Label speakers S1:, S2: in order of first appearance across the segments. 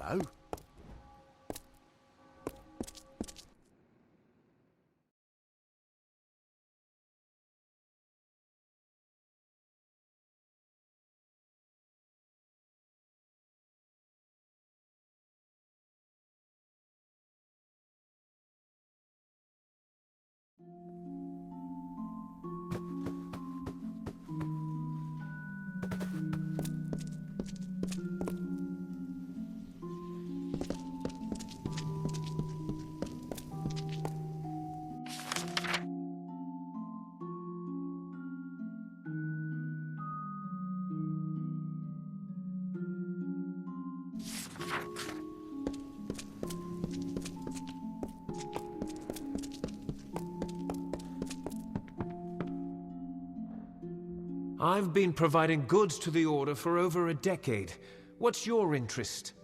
S1: Hello.
S2: I've been providing goods to the Order for over a decade. What's your interest?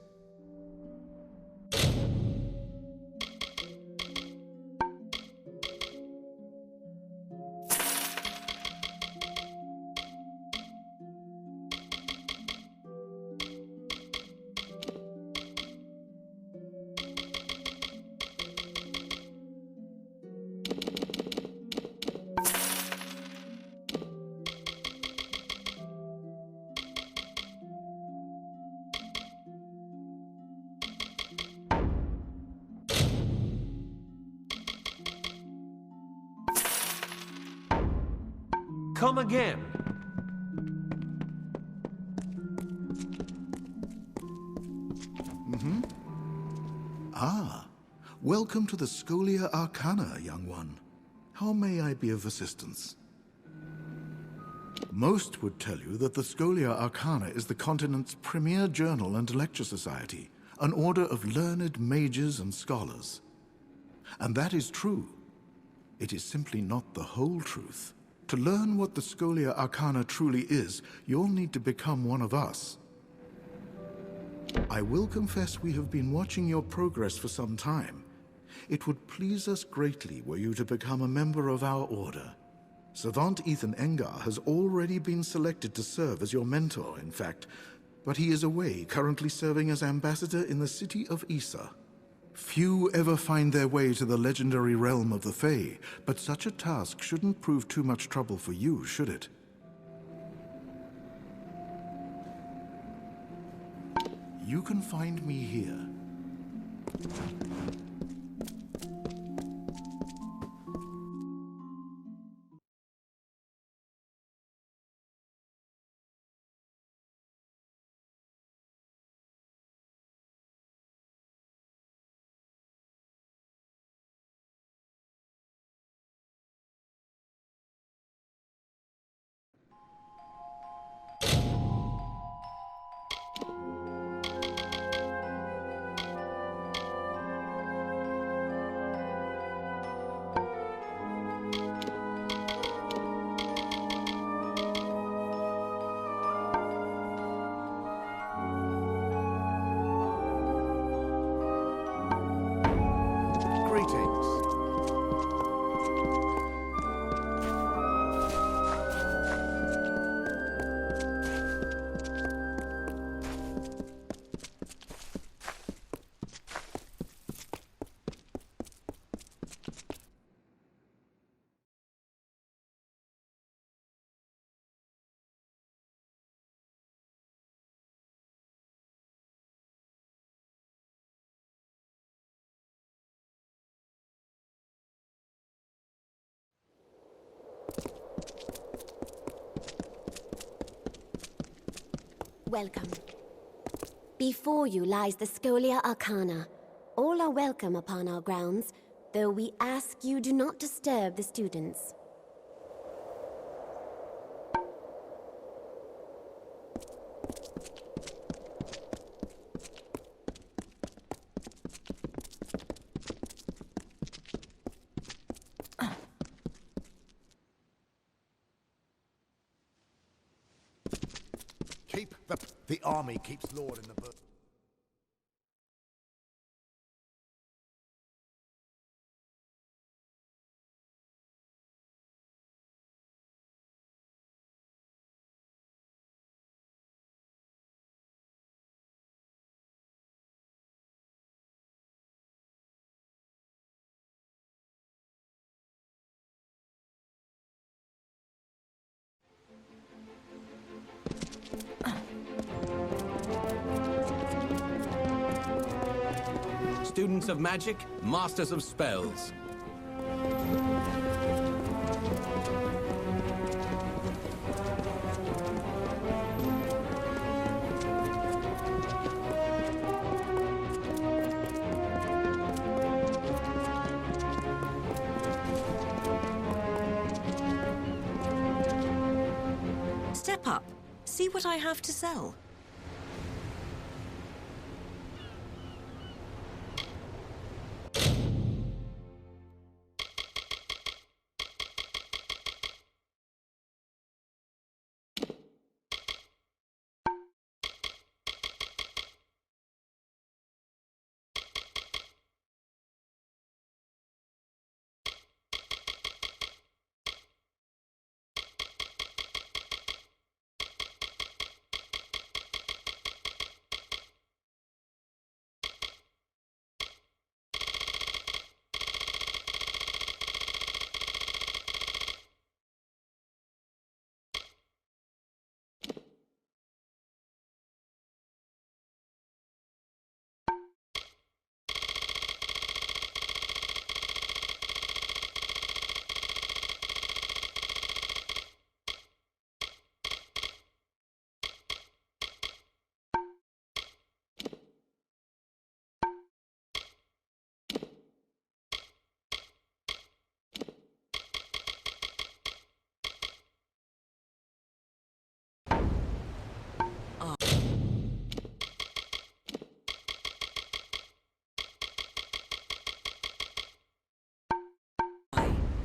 S2: Come again.
S3: Welcome to the Scholia Arcana, young one. How may I be of assistance? Most would tell you that the Scholia Arcana is the continent's premier journal and lecture society, an order of learned mages and scholars. And that is true. It is simply not the whole truth. To learn what the Scholia Arcana truly is, you'll need to become one of us. I will confess we have been watching your progress for some time. It would please us greatly were you to become a member of our order. Savant Ethan Engar has already been selected to serve as your mentor, in fact, but he is away, currently serving as ambassador in the city of Issa. Few ever find their way to the legendary realm of the Fae, but such a task shouldn't prove too much trouble for you, should it? You can find me here.
S4: Welcome. Before you lies the Scholia Arcana. All are welcome upon our grounds, though we ask you do not disturb the students.
S1: Keep the army keeps Lord in the book.
S5: Students of magic, masters of spells.
S6: Step up. See what I have to sell.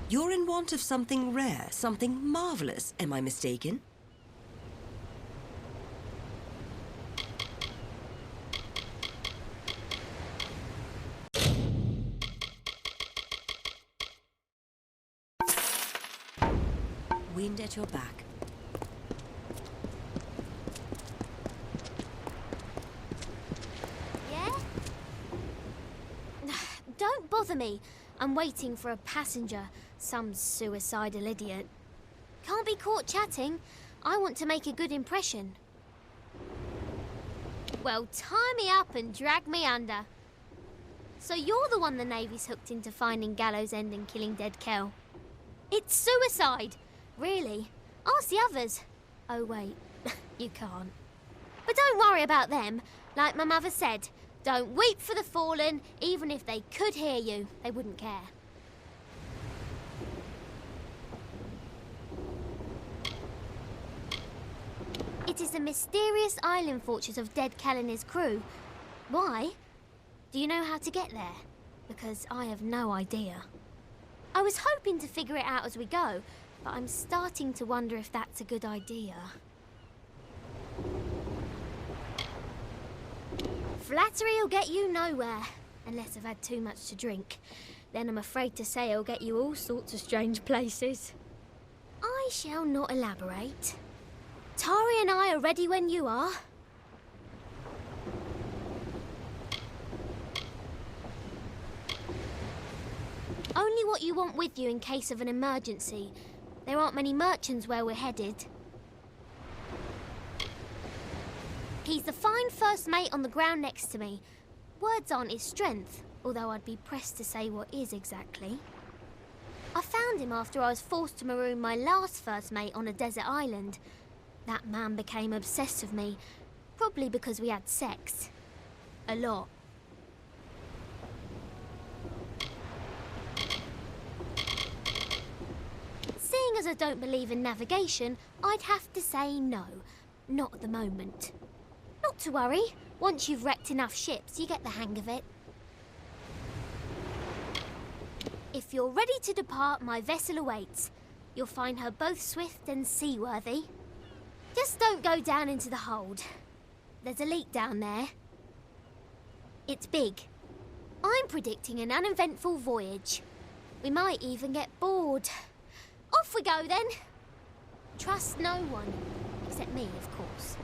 S6: You're in want of something rare, something marvelous. Am I mistaken? Wind at your back.
S4: Yeah? Don't bother me. I'm waiting for a passenger. Some suicidal idiot. Can't be caught chatting. I want to make a good impression. Well, tie me up and drag me under. So you're the one the Navy's hooked into finding Gallows End and killing dead Kel. It's suicide! Really? Ask the others. Oh, wait. You can't. But don't worry about them. Like my mother said, don't weep for the fallen. Even if they could hear you, they wouldn't care. It is the mysterious island fortress of dead Kel and his crew. Why? Do you know how to get there? Because I have no idea. I was hoping to figure it out as we go, but I'm starting to wonder if that's a good idea. Flattery will get you nowhere, unless I've had too much to drink. Then I'm afraid to say it'll get you all sorts of strange places. I shall not elaborate. Tari and I are ready when you are. Only what you want with you in case of an emergency. There aren't many merchants where we're headed. He's the fine first mate on the ground next to me. Words aren't his strength, although I'd be pressed to say what is exactly. I found him after I was forced to maroon my last first mate on a desert island. That man became obsessed with me, probably because we had sex. A lot. Seeing as I don't believe in navigation, I'd have to say no. Not at the moment. Not to worry. Once you've wrecked enough ships, you get the hang of it. If you're ready to depart, my vessel awaits. You'll find her both swift and seaworthy. Just don't go down into the hold. There's a leak down there. It's big. I'm predicting an uneventful voyage. We might even get bored. Off we go then. Trust no one, except me, of course.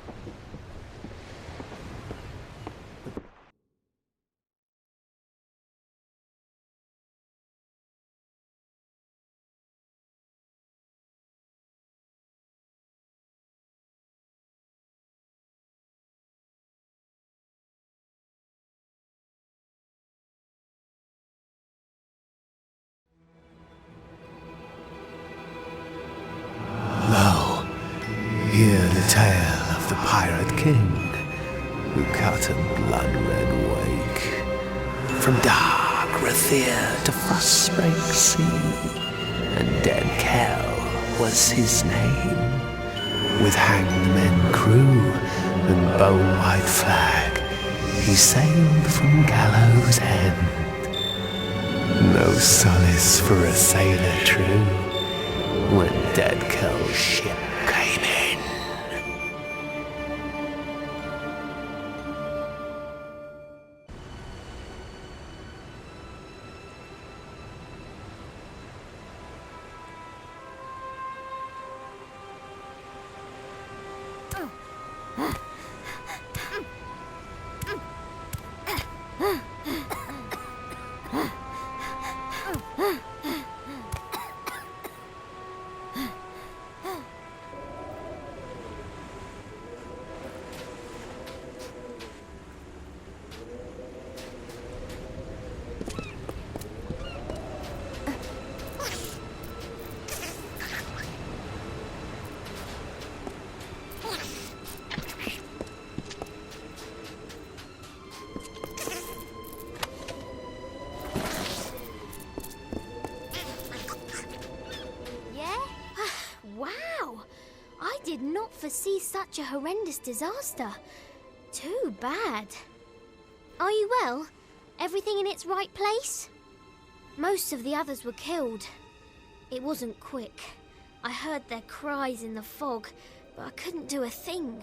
S7: Hear the tale of the Pirate King, who cut a blood-red wake from dark Rathir to Frostbreak Sea, and Dead Kell was his name. With hanged men crew and bone-white flag, he sailed from Gallows End. No solace for a sailor true when Dead Kell's ship came in.
S4: Wow! I did not foresee such a horrendous disaster. Too bad. Are you well? Everything in its right place? Most of the others were killed. It wasn't quick. I heard their cries in the fog, but I couldn't do a thing.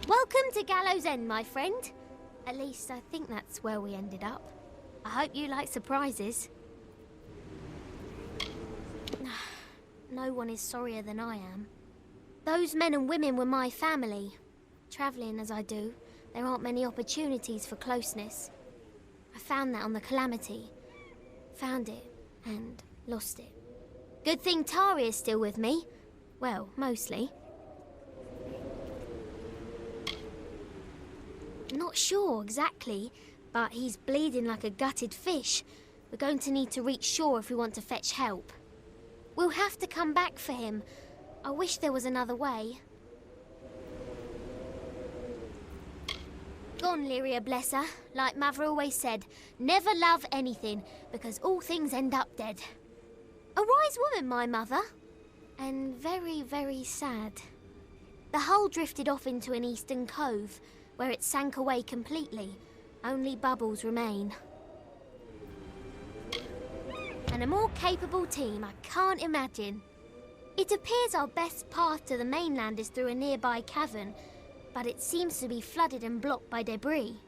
S4: Welcome to Gallows End, my friend. At least I think that's where we ended up. I hope you like surprises. No one is sorrier than I am. Those men and women were my family. Travelling as I do, there aren't many opportunities for closeness. I found that on the Calamity. Found it and lost it. Good thing Tari is still with me. Well, mostly. Not sure exactly, but he's bleeding like a gutted fish. We're going to need to reach shore if we want to fetch help. We'll have to come back for him. I wish there was another way. Gone, Lyria, bless her. Like Mother always said, never love anything, because all things end up dead. A wise woman, my mother. And very, very sad. The hull drifted off into an eastern cove, where it sank away completely. Only bubbles remain. And a more capable team I can't imagine. It appears our best path to the mainland is through a nearby cavern, but it seems to be flooded and blocked by debris.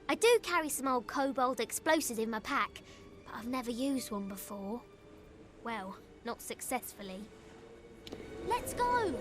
S4: I do carry some old cobalt explosives in my pack, but I've never used one before. Well, not successfully. Let's go!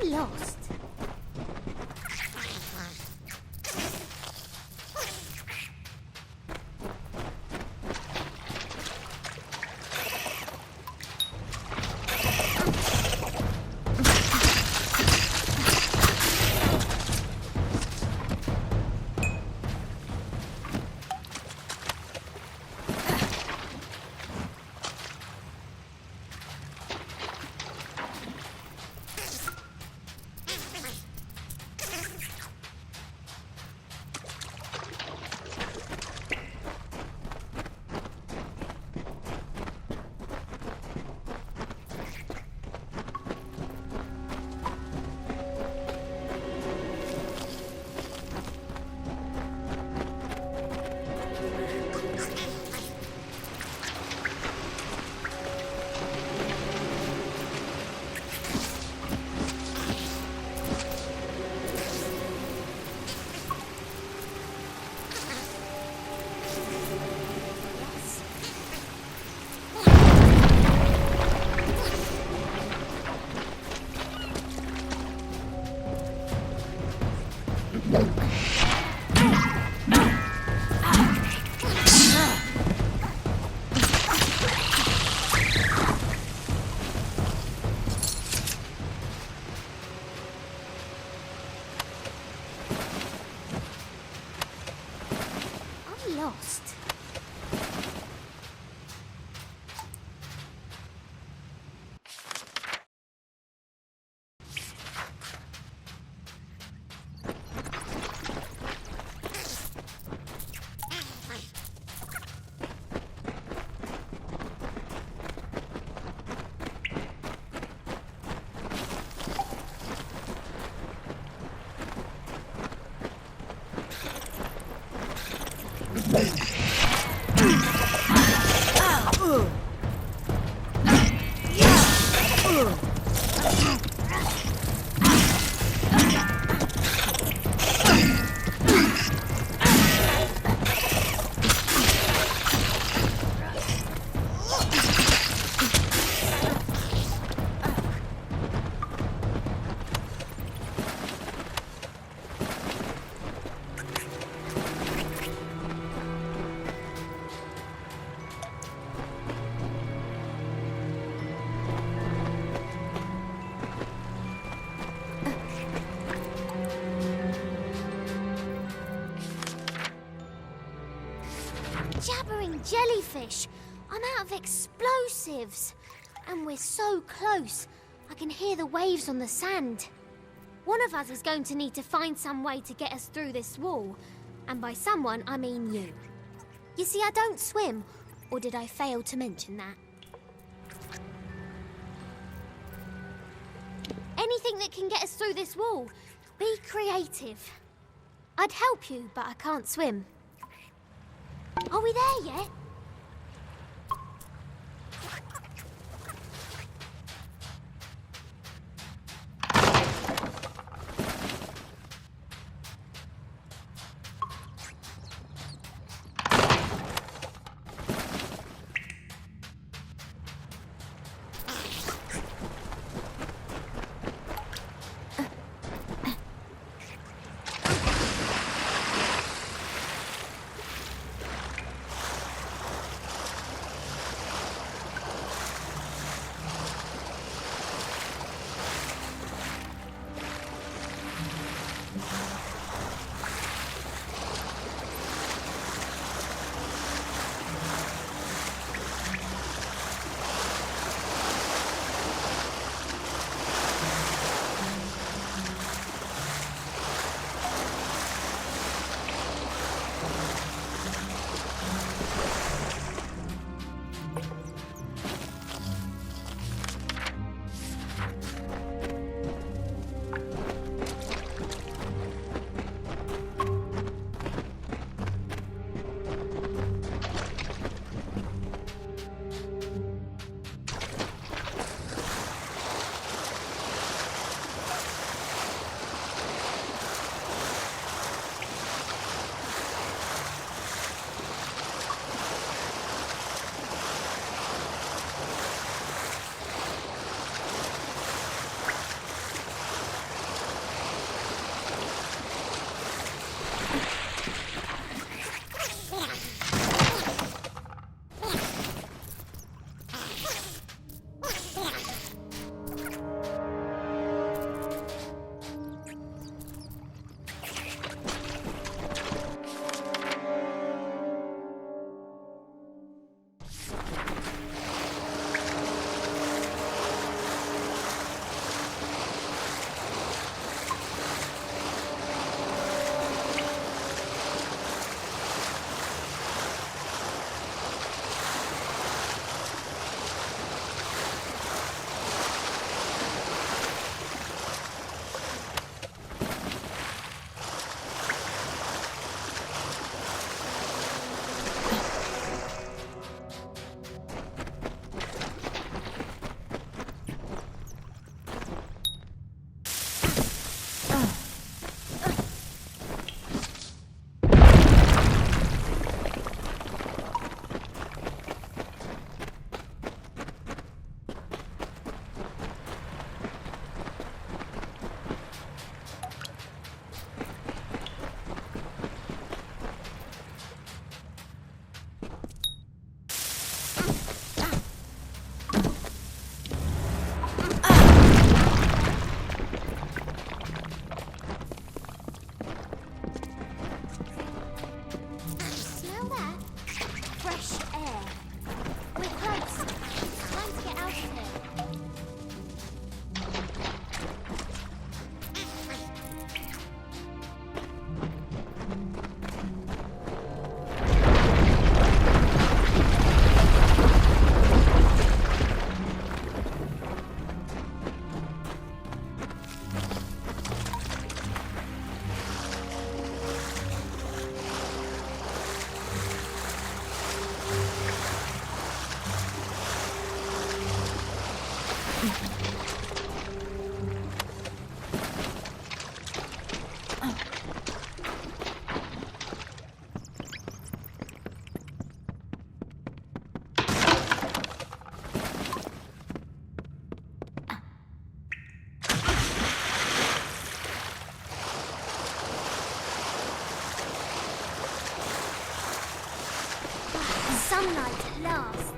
S4: I'm lost. Lost. Jabbering jellyfish! I'm out of explosives! And we're so close, I can hear the waves on the sand. One of us is going to need to find some way to get us through this wall. And by someone, I mean you. You see, I don't swim, or did I fail to mention that? Anything that can get us through this wall. Be creative. I'd help you, but I can't swim. Are we there yet? sunlight at last.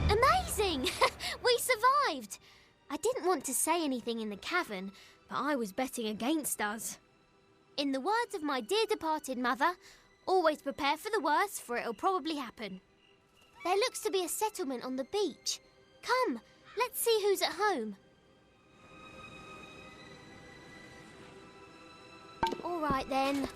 S4: Amazing! We survived! I didn't want to say anything in the cavern, but I was betting against us. In the words of my dear departed mother, always prepare for the worst, for it'll probably happen. There looks to be a settlement on the beach. Come, let's see who's at home. All right then.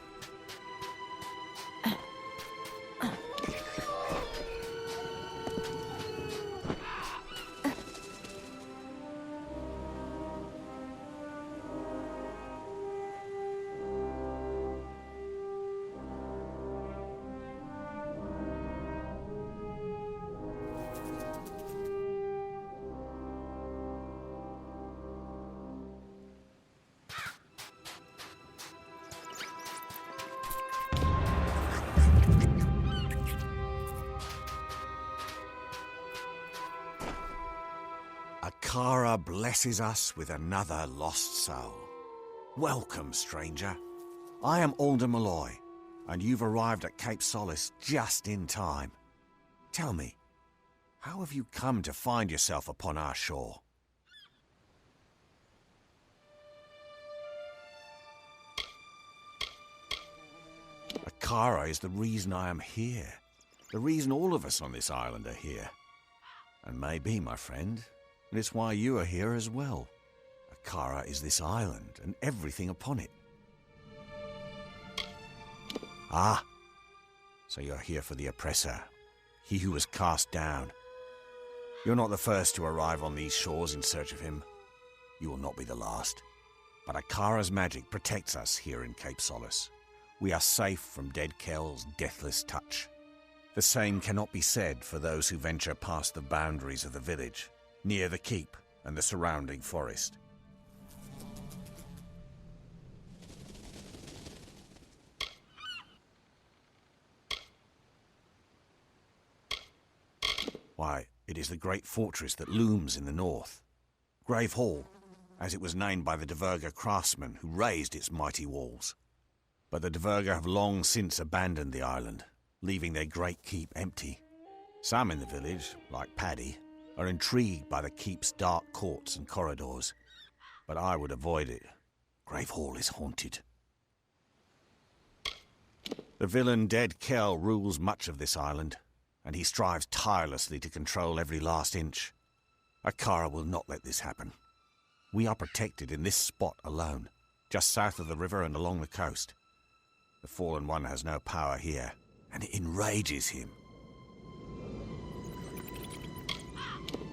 S1: Akara blesses us with another lost soul. Welcome, stranger. I am Alder Malloy, and you've arrived at Cape Solace just in time. Tell me, how have you come to find yourself upon our shore? Akara is the reason I am here. The reason all of us on this island are here. And maybe, my friend, it's why you are here as well. Akara is this island and everything upon it. Ah, so you're here for the oppressor, he who was cast down. You're not the first to arrive on these shores in search of him. You will not be the last. But Akara's magic protects us here in Cape Solace. We are safe from Dead Kell's deathless touch. The same cannot be said for those who venture past the boundaries of the village, near the keep and the surrounding forest. Why, it is the great fortress that looms in the north. Grave Hall, as it was named by the Diverga craftsmen who raised its mighty walls. But the Diverga have long since abandoned the island, leaving their great keep empty. Some in the village, like Paddy, are intrigued by the keep's dark courts and corridors. But I would avoid it. Grave Hall is haunted. The villain Dead Kell rules much of this island, and he strives tirelessly to control every last inch. Akara will not let this happen. We are protected in this spot alone, just south of the river and along the coast. The Fallen One has no power here, and it enrages him.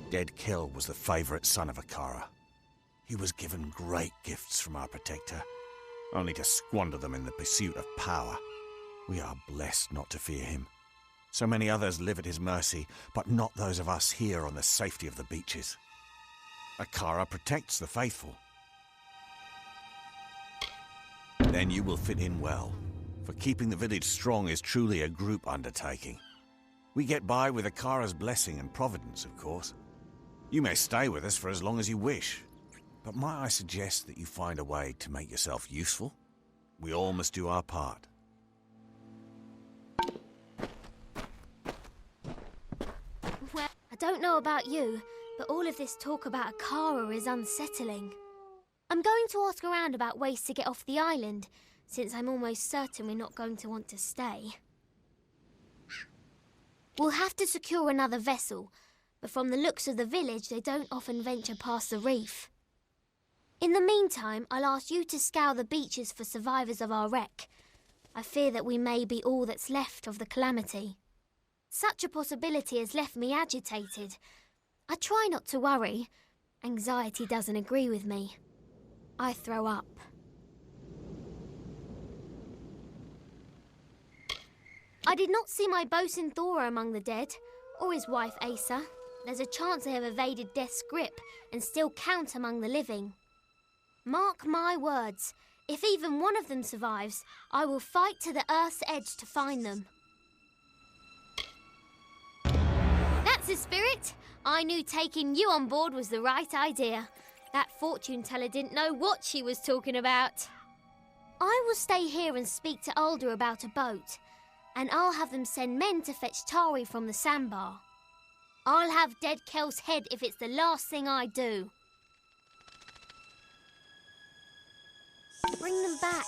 S1: Dead Kell was the favorite son of Akara. He was given great gifts from our protector, only to squander them in the pursuit of power. We are blessed not to fear him. So many others live at his mercy, but not those of us here on the safety of the beaches. Akara protects the faithful. Then you will fit in well, for keeping the village strong is truly a group undertaking. We get by with Akara's blessing and providence, of course. You may stay with us for as long as you wish, but might I suggest that you find a way to make yourself useful? We all must do our part.
S4: Well, I don't know about you, but all of this talk about Akara is unsettling. I'm going to ask around about ways to get off the island, since I'm almost certain we're not going to want to stay. We'll have to secure another vessel, but from the looks of the village, they don't often venture past the reef. In the meantime, I'll ask you to scour the beaches for survivors of our wreck. I fear that we may be all that's left of the calamity. Such a possibility has left me agitated. I try not to worry. Anxiety doesn't agree with me. I throw up. I did not see my bosun Thora among the dead, or his wife Asa. There's a chance they have evaded death's grip and still count among the living. Mark my words, if even one of them survives, I will fight to the earth's edge to find them. That's the spirit! I knew taking you on board was the right idea. That fortune teller didn't know what she was talking about. I will stay here and speak to Alder about a boat, and I'll have them send men to fetch Tari from the sandbar. I'll have dead Kel's head if it's the last thing I do. Bring them back.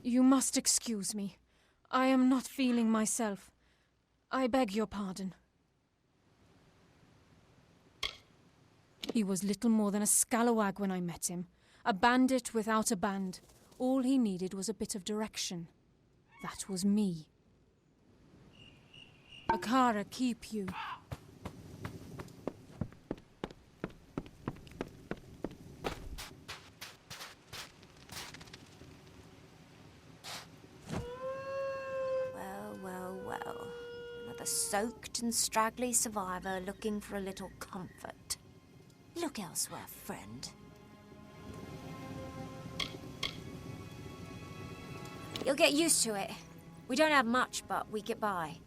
S8: You must excuse me. I am not feeling myself. I beg your pardon. He was little more than a scalawag when I met him. A bandit without a band. All he needed was a bit of direction. That was me. Akara, keep you.
S9: Soaked and straggly survivor looking for a little comfort. Look elsewhere, friend. You'll get used to it. We don't have much, but we get by.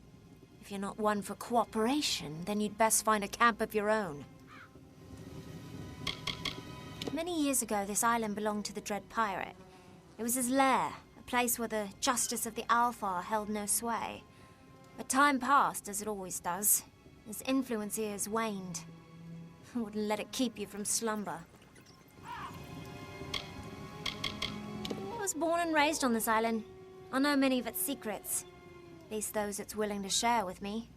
S9: If you're not one for cooperation, then you'd best find a camp of your own. Many years ago, this island belonged to the Dread Pirate. It was his lair, a place where the justice of the Alfar held no sway. But time passed, as it always does. His influence here has waned. I wouldn't let it keep you from slumber. I was born and raised on this island. I know many of its secrets. At least those it's willing to share with me.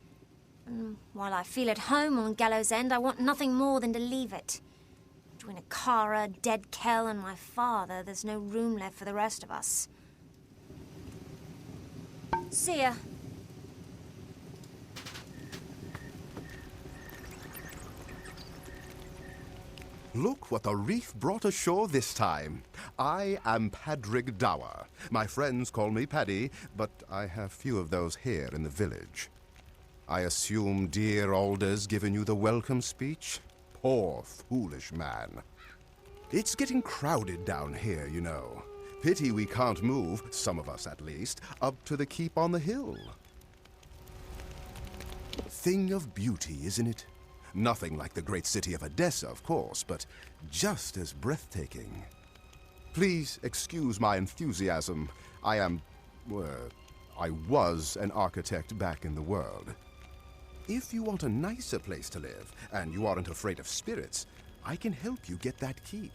S9: And while I feel at home on Gallows End, I want nothing more than to leave it. Between Akara, dead Kel, and my father, there's no room left for the rest of us. See ya.
S10: Look what the reef brought ashore this time. I am Padrig Dower. My friends call me Paddy, but I have few of those here in the village. I assume dear Alder's given you the welcome speech? Poor, foolish man. It's getting crowded down here, you know. Pity we can't move, some of us at least, up to the keep on the hill. Thing of beauty, isn't it? Nothing like the great city of Edessa, of course, but just as breathtaking. Please excuse my enthusiasm. I was an architect back in the world. If you want a nicer place to live, and you aren't afraid of spirits, I can help you get that keep.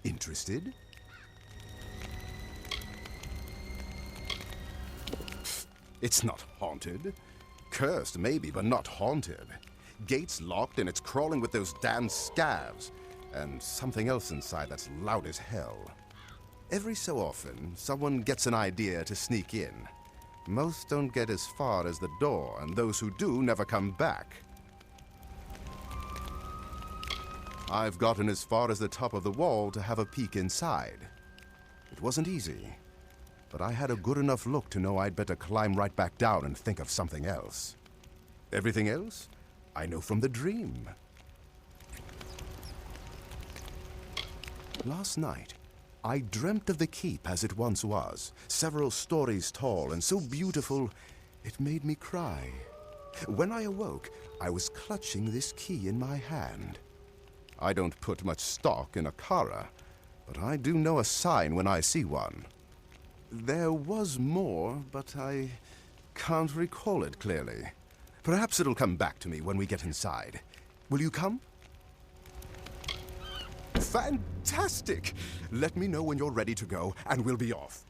S10: Interested? It's not haunted. Cursed, maybe, but not haunted. Gates locked and it's crawling with those damn scavs. And something else inside that's loud as hell. Every so often, someone gets an idea to sneak in. Most don't get as far as the door, and those who do never come back. I've gotten as far as the top of the wall to have a peek inside. It wasn't easy, but I had a good enough look to know I'd better climb right back down and think of something else. Everything else, I know from the dream. Last night, I dreamt of the keep as it once was, several stories tall and so beautiful, it made me cry. When I awoke, I was clutching this key in my hand. I don't put much stock in Akara, but I do know a sign when I see one. There was more, but I can't recall it clearly. Perhaps it'll come back to me when we get inside. Will you come? Fantastic! Let me know when you're ready to go, and we'll be off.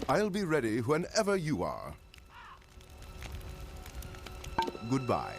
S10: I'll be ready whenever you are. Goodbye.